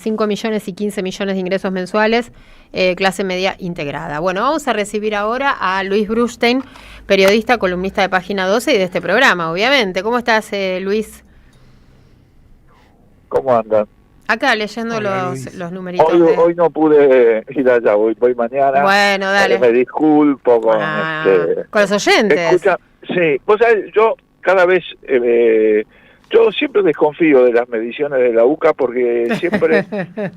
5 millones y 15 millones de ingresos mensuales, clase media integrada. Bueno, vamos a recibir ahora a Luis Brustein, periodista, columnista de Página 12 y de este programa, obviamente. ¿Cómo estás, Luis? ¿Cómo andan? Acá leyendo los numeritos. Hoy no pude ir allá, voy mañana. Bueno, dale. Me disculpo con con los oyentes. Escucha, sí, vos sabés, yo cada vez... yo siempre desconfío de las mediciones de la UCA porque siempre...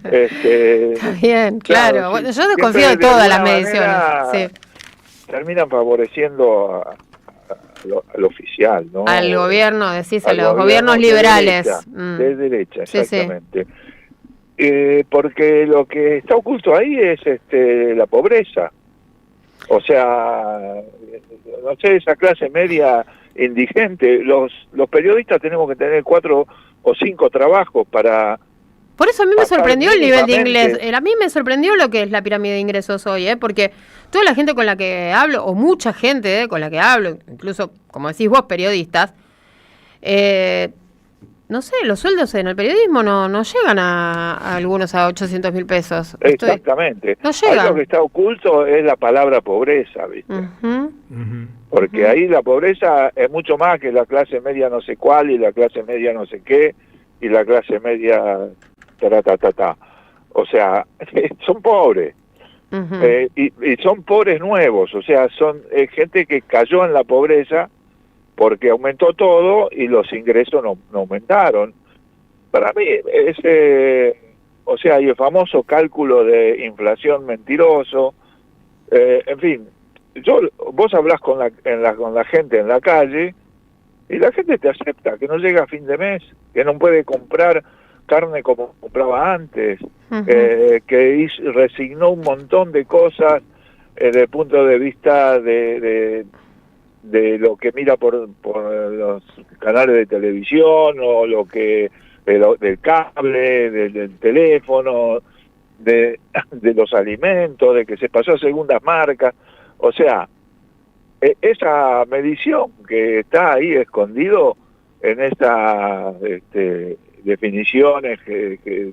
Está bien, claro. Bueno, yo desconfío de todas las mediciones. Sí. Terminan favoreciendo al oficial, ¿no? Al gobierno, decís, a los gobiernos liberales. De derecha, exactamente. Sí. Porque lo que está oculto ahí es la pobreza. O sea, no sé, esa clase media indigente. Los periodistas tenemos que tener 4 o 5 trabajos para... Por eso a mí me sorprendió el nivel de inglés. A mí me sorprendió lo que es la pirámide de ingresos hoy, porque toda la gente con la que hablo, o mucha gente con la que hablo, incluso, como decís vos, periodistas, no sé, los sueldos en el periodismo no llegan a algunos a 800.000 pesos. Exactamente. No llegan. Ahí lo que está oculto es la palabra pobreza, ¿viste? Porque ahí la pobreza es mucho más que la clase media no sé cuál, y la clase media no sé qué, y la clase media... O sea, son pobres. Y son pobres nuevos, o sea, son gente que cayó en la pobreza porque aumentó todo y los ingresos no aumentaron. Para mí, o sea, hay el famoso cálculo de inflación mentiroso. En fin, vos hablás con la gente en la calle y la gente te acepta que no llega a fin de mes, que no puede comprar carne como compraba antes, que resignó un montón de cosas desde el punto de vista de lo que mira por los canales de televisión, o lo que del cable, del teléfono, de los alimentos, de que se pasó a segundas marcas. O sea, esa medición que está ahí escondido en esta definiciones,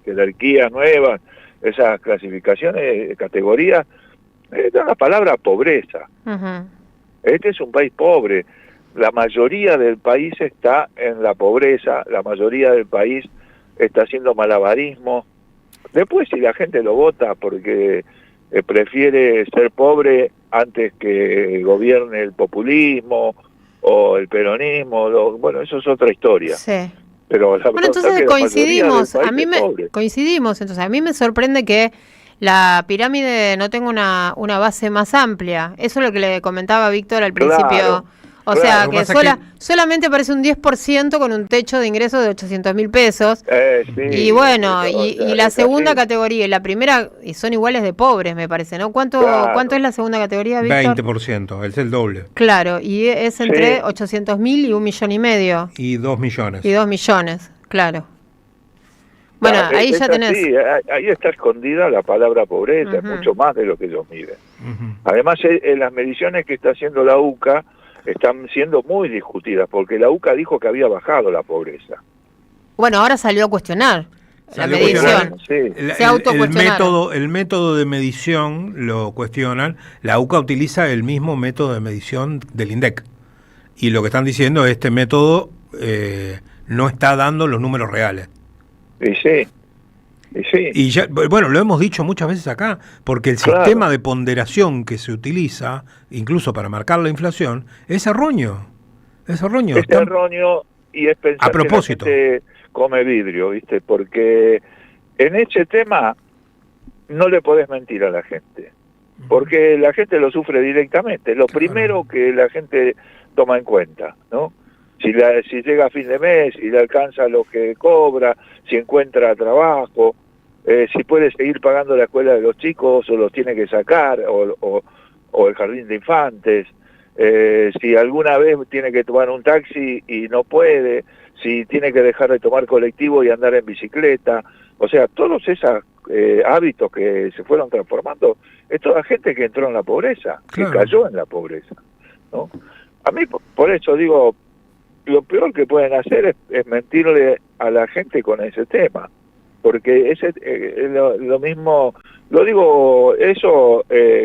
jerarquías nuevas, esas clasificaciones, categorías, es la palabra pobreza. Este es un país pobre. La mayoría del país está en la pobreza, la mayoría del país está haciendo malabarismo. Después, si la gente lo vota porque prefiere ser pobre antes que gobierne el populismo o el peronismo, bueno, eso es otra historia. Sí. Pero bueno, entonces coincidimos, entonces a mí me sorprende que la pirámide no tenga una base más amplia. Eso es lo que le comentaba a Víctor al principio. O sea, que solamente aparece un 10% con un techo de ingresos de 800.000 pesos. Sí, y bueno, y la segunda categoría y la primera son iguales de pobres, me parece, ¿no? ¿Cuánto es la segunda categoría, Víctor? 20%, es el doble. Claro, y es entre 800.000 y 1,5 millones. Y 2 millones. Y 2 millones, claro. Bueno, ahí ya tenés... Sí, ahí está escondida la palabra pobreza, es mucho más de lo que ellos miden. Además, las mediciones que está haciendo la UCA están siendo muy discutidas, porque la UCA dijo que había bajado la pobreza. Bueno, ahora salió a cuestionar la medición. Se autocuestionaron. El método de medición lo cuestionan. La UCA utiliza el mismo método de medición del INDEC. Y lo que están diciendo es que este método no está dando los números reales. Y ya, bueno, lo hemos dicho muchas veces acá, porque el sistema de ponderación que se utiliza, incluso para marcar la inflación, es erróneo. Es erróneo. Es erróneo, y es pensar a propósito que la gente come vidrio, ¿viste? Porque en ese tema no le podés mentir a la gente, porque la gente lo sufre directamente. Lo primero que la gente toma en cuenta, ¿no? Si llega a fin de mes y le alcanza lo que cobra, si encuentra trabajo, si puede seguir pagando la escuela de los chicos o los tiene que sacar, o el jardín de infantes, si alguna vez tiene que tomar un taxi y no puede, si tiene que dejar de tomar colectivo y andar en bicicleta. O sea, todos esos hábitos que se fueron transformando, es toda gente que entró en la pobreza, que cayó en la pobreza, ¿no? A mí, por eso digo, lo peor que pueden hacer es mentirle a la gente con ese tema. porque ese lo mismo, lo digo eso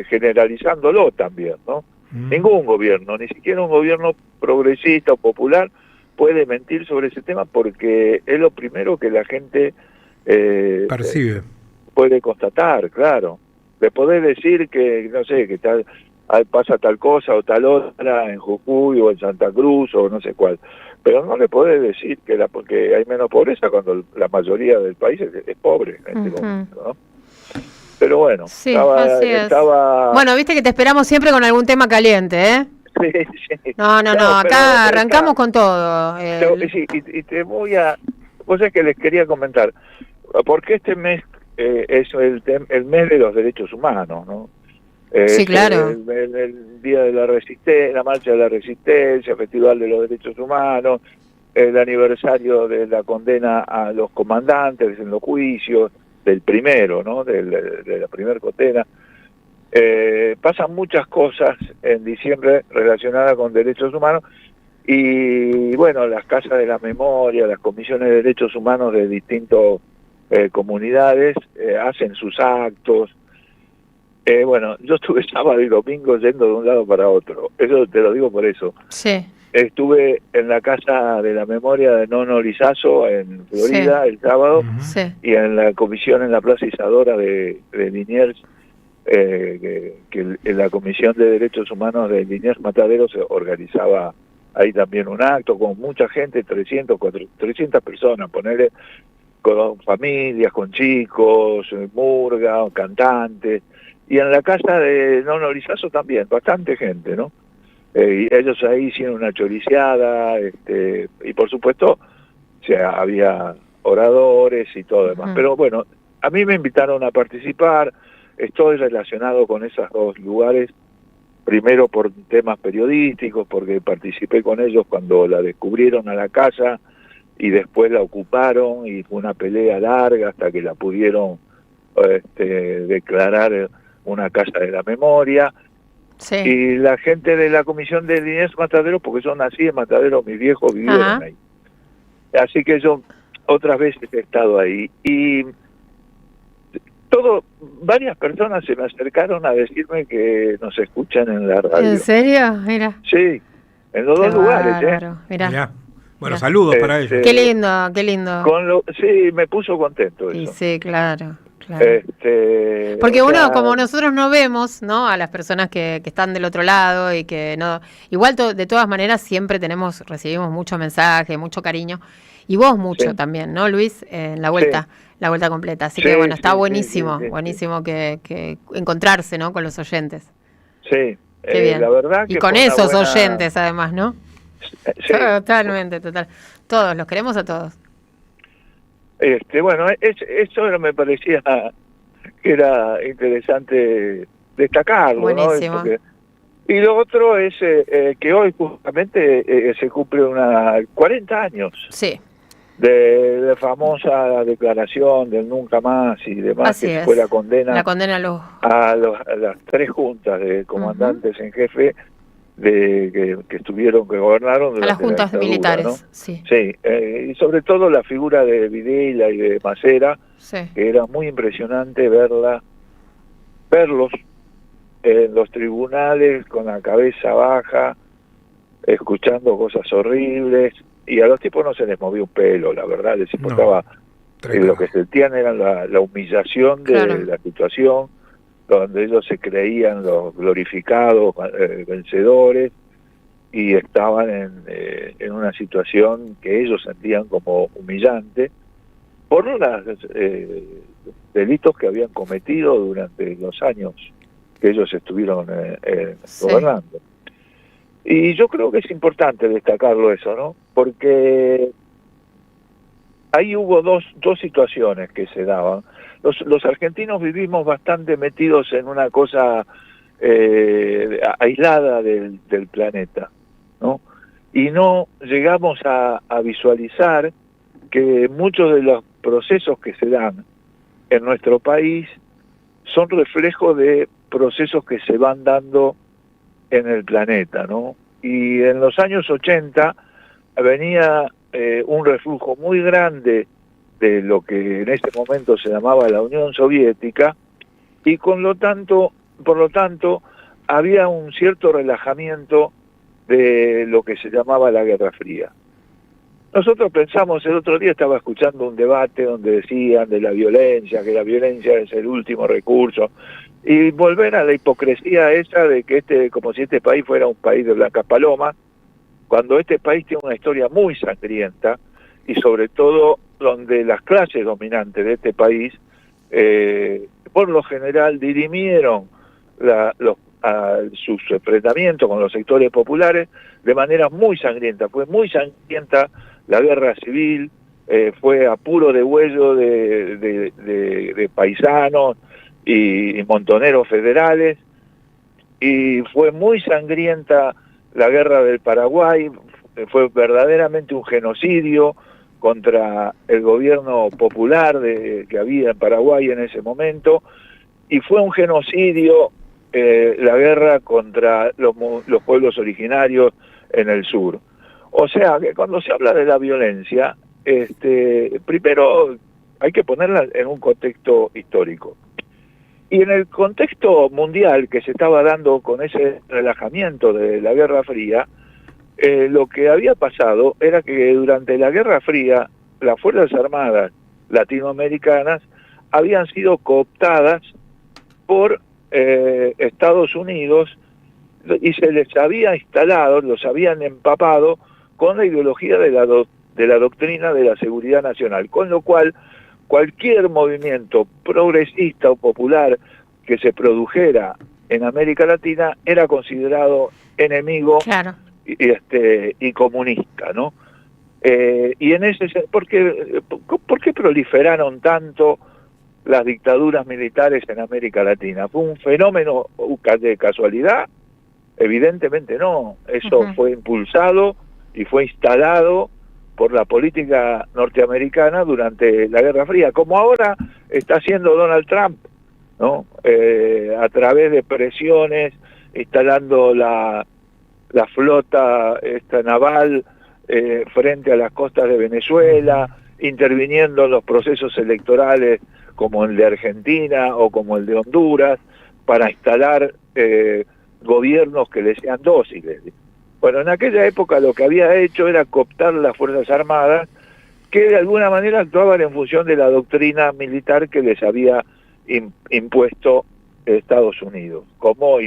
generalizándolo también, ¿no? Ningún gobierno, ni siquiera un gobierno progresista o popular puede mentir sobre ese tema, porque es lo primero que la gente percibe, puede constatar, claro. Le podés decir que, no sé, que pasa tal cosa o tal otra en Jujuy o en Santa Cruz o no sé cuál, pero no le podés decir porque hay menos pobreza cuando la mayoría del país es pobre en este momento, ¿no? Pero bueno, sí, estaba... Bueno, viste que te esperamos siempre con algún tema caliente, ¿eh? Sí. No, acá arrancamos con todo. Sí, y te voy a... Vos sabés que les quería comentar, porque este mes es el mes de los derechos humanos, ¿no? Sí, claro. El Día de la Resistencia, la Marcha de la Resistencia, Festival de los Derechos Humanos, el aniversario de la condena a los comandantes en los juicios, del primero, ¿no? De la primera condena. Pasan muchas cosas en diciembre relacionadas con derechos humanos y, bueno, las casas de la memoria, las comisiones de derechos humanos de distintas comunidades hacen sus actos. Bueno, yo estuve sábado y domingo yendo de un lado para otro, eso te lo digo por eso. Sí. Estuve en la Casa de la Memoria de Nono Lizazo en Florida, sí, el sábado, y en la comisión en la Plaza Isadora de Liniers, que la Comisión de Derechos Humanos de Liniers Mataderos organizaba ahí también un acto con mucha gente, 300 personas, ponerle, con familias, con chicos, murga, cantantes, y en la casa de Nono Lizazo también, bastante gente, ¿no? Y ellos ahí hicieron una choriciada, y por supuesto había oradores y todo demás. Pero bueno, a mí me invitaron a participar, estoy relacionado con esos dos lugares, primero por temas periodísticos, porque participé con ellos cuando la descubrieron a la casa y después la ocuparon y fue una pelea larga hasta que la pudieron declarar una casa de la memoria. Sí. Y la gente de la comisión de Liniers Mataderos, porque yo nací en Mataderos, mis viejos vivieron ahí. Así que yo otras veces he estado ahí. Y varias personas se me acercaron a decirme que nos escuchan en la radio. ¿En serio? Mira. Sí, en los dos lugares, Mirá. Bueno, saludos para ellos. Qué lindo, qué lindo. Sí, me puso contento eso. Sí, claro. Porque uno, como nosotros no vemos, ¿no?, a las personas que están del otro lado y que no, igual de todas maneras siempre recibimos mucho mensaje, mucho cariño, y vos mucho también, ¿no, Luis? En la vuelta completa. Así que bueno, está buenísimo que encontrarse, ¿no?, con los oyentes. Sí, qué bien. La verdad que y con esos oyentes además, ¿no? Sí. Totalmente, total. Todos, los queremos a todos. Bueno, eso me parecía que era interesante destacarlo. Buenísimo. ¿No? Y lo otro es que hoy justamente se cumple 40 años de la famosa declaración del nunca más y demás. Así que es. Fue la condena a las 3 juntas de comandantes en jefe que gobernaron durante a las juntas la dictadura, militares, ¿no? sí, y sobre todo la figura de Videla y de Macera, que era muy impresionante verlos en los tribunales con la cabeza baja, escuchando cosas horribles, y a los tipos no se les movía un pelo, la verdad, les importaba, lo que sentían era la humillación de la situación, donde ellos se creían los glorificados vencedores y estaban en una situación que ellos sentían como humillante por los delitos que habían cometido durante los años que ellos estuvieron gobernando. Y yo creo que es importante destacarlo eso, ¿no? Porque ahí hubo dos situaciones que se daban. Los argentinos vivimos bastante metidos en una cosa aislada del planeta, ¿no? Y no llegamos a visualizar que muchos de los procesos que se dan en nuestro país son reflejo de procesos que se van dando en el planeta, ¿no? Y en los años 80 venía un reflujo muy grande de lo que en ese momento se llamaba la Unión Soviética, y por lo tanto había un cierto relajamiento de lo que se llamaba la Guerra Fría. Nosotros pensamos, el otro día estaba escuchando un debate donde decían de la violencia, que la violencia es el último recurso, y volver a la hipocresía esa de que como si este país fuera un país de blancas palomas, cuando este país tiene una historia muy sangrienta, y sobre todo donde las clases dominantes de este país, por lo general, dirimieron sus enfrentamientos con los sectores populares de manera muy sangrienta. Fue muy sangrienta la guerra civil, fue a puro degüello de paisanos y montoneros federales, y fue muy sangrienta la guerra del Paraguay, fue verdaderamente un genocidio contra el gobierno popular que había en Paraguay en ese momento, y fue un genocidio la guerra contra los pueblos originarios en el sur. O sea, que cuando se habla de la violencia, primero hay que ponerla en un contexto histórico. Y en el contexto mundial que se estaba dando con ese relajamiento de la Guerra Fría, lo que había pasado era que durante la Guerra Fría las Fuerzas Armadas latinoamericanas habían sido cooptadas por Estados Unidos, y se les había instalado, los habían empapado con la ideología de la doctrina de la seguridad nacional, con lo cual cualquier movimiento progresista o popular que se produjera en América Latina era considerado enemigo, claro, y comunista, ¿no? Y en ese ¿por qué proliferaron tanto las dictaduras militares en América Latina? ¿Fue un fenómeno de casualidad? Evidentemente no. Eso fue impulsado y fue instalado por la política norteamericana durante la Guerra Fría, como ahora está haciendo Donald Trump, ¿no? A través de presiones, instalando la flota naval frente a las costas de Venezuela, interviniendo en los procesos electorales como el de Argentina o como el de Honduras, para instalar gobiernos que le sean dóciles. Bueno, en aquella época lo que había hecho era cooptar las Fuerzas Armadas, que de alguna manera actuaban en función de la doctrina militar que les había impuesto Estados Unidos, como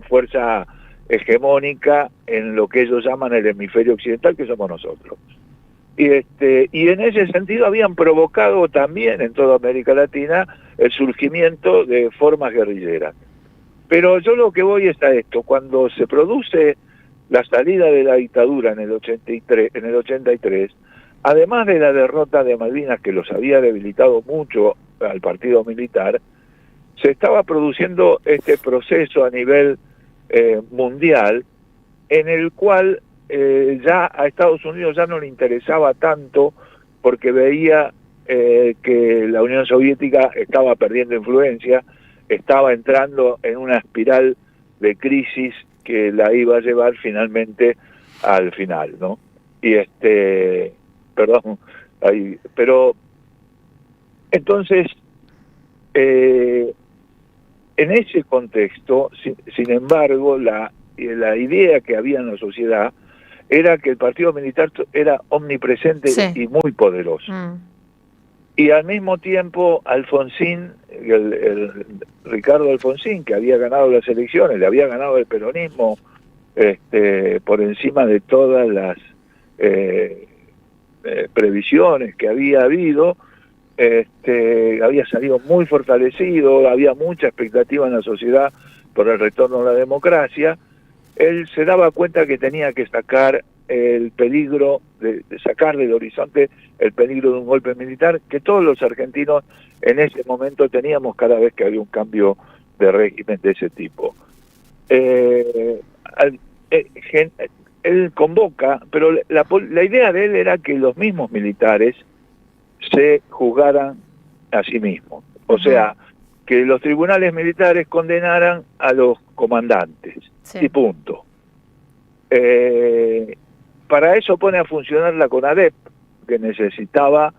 fuerza hegemónica en lo que ellos llaman el hemisferio occidental, que somos nosotros. Y en ese sentido habían provocado también en toda América Latina el surgimiento de formas guerrilleras. Pero yo lo que voy es a esto: cuando se produce la salida de la dictadura en el 83, además de la derrota de Malvinas, que los había debilitado mucho al partido militar, se estaba produciendo este proceso a nivel mundial, en el cual ya a Estados Unidos ya no le interesaba tanto, porque veía que la Unión Soviética estaba perdiendo influencia, estaba entrando en una espiral de crisis que la iba a llevar finalmente al final, ¿no? Y pero entonces en ese contexto, sin embargo, la idea que había en la sociedad era que el partido militar era omnipresente, sí, y muy poderoso. Y al mismo tiempo Alfonsín, Ricardo Alfonsín, que había ganado las elecciones, le había ganado el peronismo por encima de todas las previsiones que había habido, había salido muy fortalecido, había mucha expectativa en la sociedad por el retorno a la democracia. Él se daba cuenta que tenía que sacar el peligro, de sacar del horizonte el peligro de un golpe militar, que todos los argentinos en ese momento teníamos cada vez que había un cambio de régimen de ese tipo. Él convoca, pero la idea de él era que los mismos militares se juzgaran a sí mismos. O sea, que los tribunales militares condenaran a los comandantes, sí, y punto. Para eso pone a funcionar la CONADEP, que necesitaba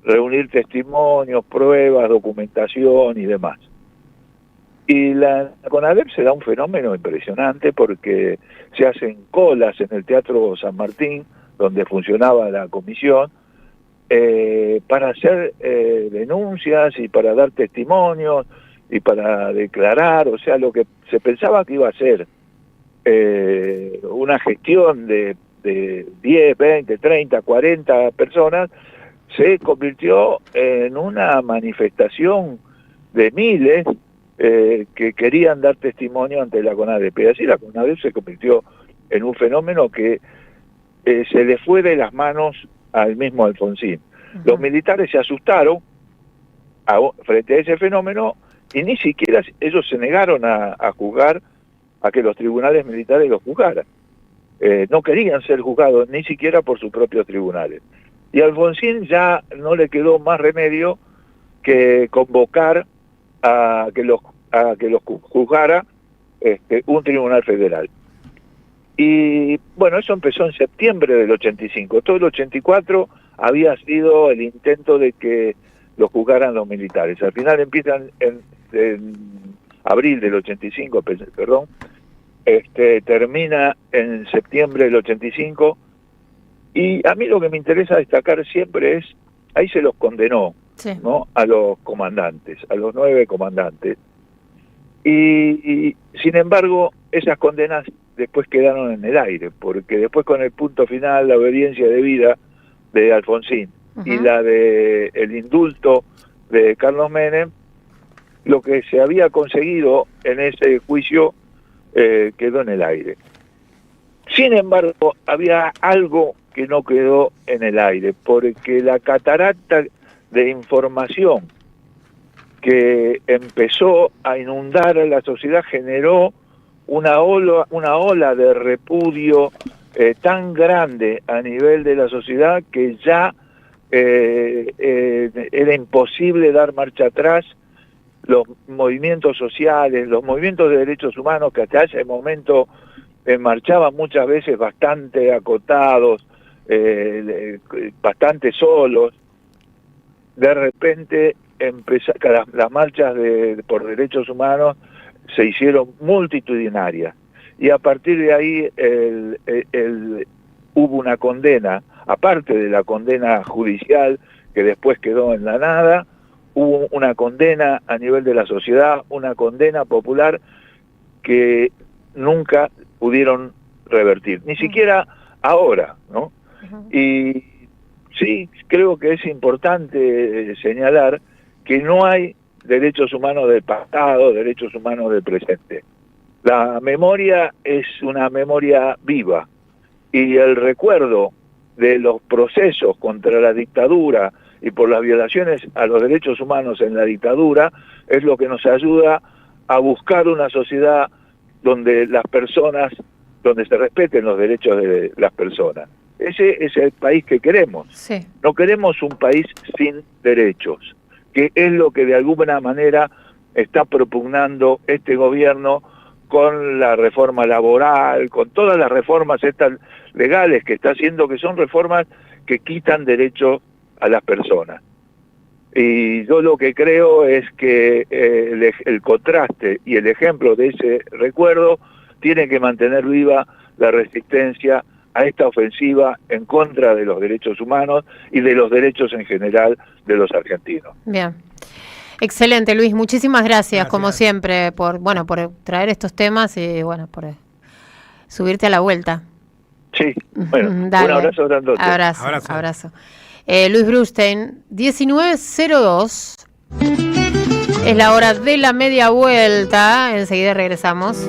reunir testimonios, pruebas, documentación y demás. Y la CONADEP se da un fenómeno impresionante porque se hacen colas en el Teatro San Martín, donde funcionaba la comisión, para hacer denuncias y para dar testimonios y para declarar, o sea, lo que se pensaba que iba a ser una gestión de 10, 20, 30, 40 personas, se convirtió en una manifestación de miles que querían dar testimonio ante la CONADEP. Y así la CONADEP se convirtió en un fenómeno que se le fue de las manos al mismo Alfonsín. Los militares se asustaron frente a ese fenómeno y ni siquiera ellos se negaron a juzgar, a que los tribunales militares los juzgaran. No querían ser juzgados ni siquiera por sus propios tribunales. Y a Alfonsín ya no le quedó más remedio que convocar a que los juzgara un tribunal federal. Y bueno, eso empezó en septiembre del 85. Todo el 84 había sido el intento de que lo juzgaran los militares. Al final empiezan en abril del 85, perdón, termina en septiembre del 85, y a mí lo que me interesa destacar siempre es, ahí se los condenó, sí, ¿no?, a los comandantes, a los 9 comandantes, y sin embargo esas condenas después quedaron en el aire, porque después con el punto final, la obediencia debida de Alfonsín y la de el indulto de Carlos Menem, lo que se había conseguido en ese juicio quedó en el aire. Sin embargo, había algo que no quedó en el aire, porque la catarata de información que empezó a inundar a la sociedad generó una ola de repudio tan grande a nivel de la sociedad que ya era imposible dar marcha atrás. Los movimientos sociales, los movimientos de derechos humanos, que hasta ese momento marchaban muchas veces bastante acotados, bastante solos, de repente las marchas por derechos humanos se hicieron multitudinarias, y a partir de ahí hubo una condena, aparte de la condena judicial que después quedó en la nada. Hubo una condena a nivel de la sociedad, una condena popular que nunca pudieron revertir, ni siquiera ahora, ¿no? Y sí, creo que es importante señalar que no hay derechos humanos del pasado, derechos humanos del presente. La memoria es una memoria viva, y el recuerdo de los procesos contra la dictadura y por las violaciones a los derechos humanos en la dictadura es lo que nos ayuda a buscar una sociedad donde se respeten los derechos de las personas. Ese es el país que queremos. Sí. No queremos un país sin derechos, que es lo que de alguna manera está propugnando este gobierno con la reforma laboral, con todas las reformas estas legales que está haciendo, que son reformas que quitan derechos a las personas. Y yo lo que creo es que el contraste y el ejemplo de ese recuerdo tiene que mantener viva la resistencia a esta ofensiva en contra de los derechos humanos y de los derechos en general de los argentinos. Bien. Excelente, Luis. Muchísimas gracias, como siempre, por traer estos temas y por subirte a la vuelta. Sí, bueno, dale. Un abrazo grandote. Abrazo. Luis Brustein, 19:02. Es la hora de la media vuelta. Enseguida regresamos.